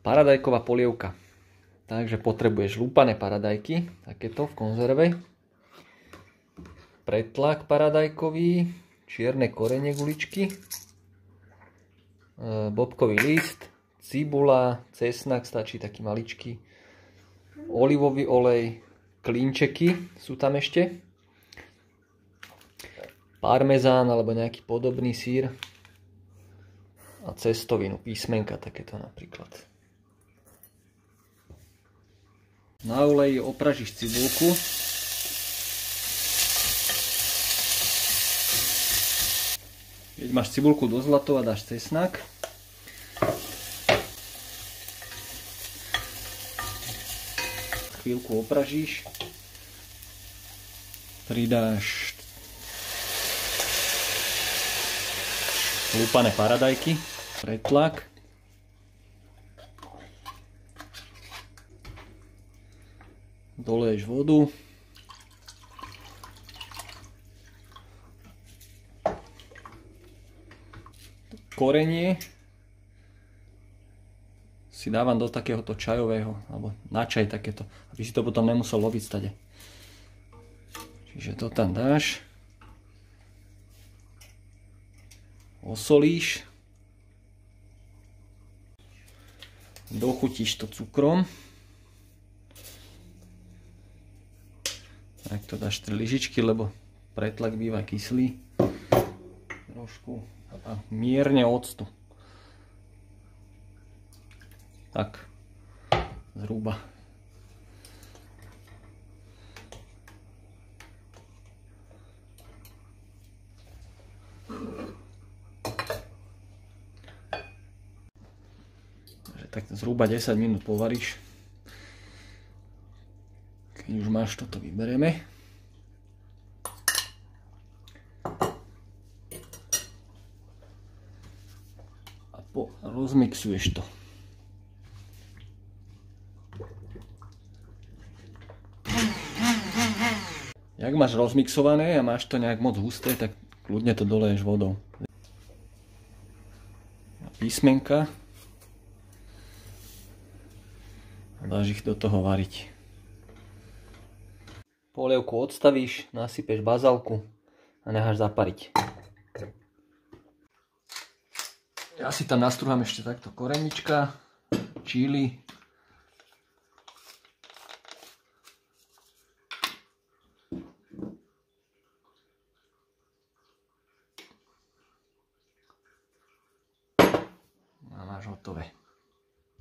Paradajková polievka. Takže potrebuješ lúpané paradajky, takéto v konzerve. Pretlak paradajkový, čierne korene guličky, bobkový list, cibula, cesnak, stačí taký maličký, olivový olej, klinčeky sú tam ešte, parmezán alebo nejaký podobný syr a cestovinu, písmenka takéto napríklad. Na oleji opražíš cibulku. Keď máš cibulku do zlatova, dáš cesnak. Chvíľku opražíš. Pridáš lúpané paradajky, pretlak. Doleješ vodu. Korenie si dávam do takéhoto čajového, alebo na čaj takéto, aby si to potom nemusel loviť stade. Čiže to tam dáš. Osolíš. Dochutíš to cukrom. Tak to dáš 3 lyžičky, lebo pretlak býva kyslý. Trošku a mierne octu. Tak, zhruba. Tak zhruba 10 minút povaríš. Keď už máš, toto vyberieme. A rozmixuješ to. Jak máš rozmixované a máš to nejak moc husté, tak kľudne to doleješ vodou. Písmenka. A dáš ich do toho variť. Polievku odstavíš, nasypeš bazálku a necháš zapariť. Ja si tam nastruhám ešte takto korenička, čili. A máš hotové.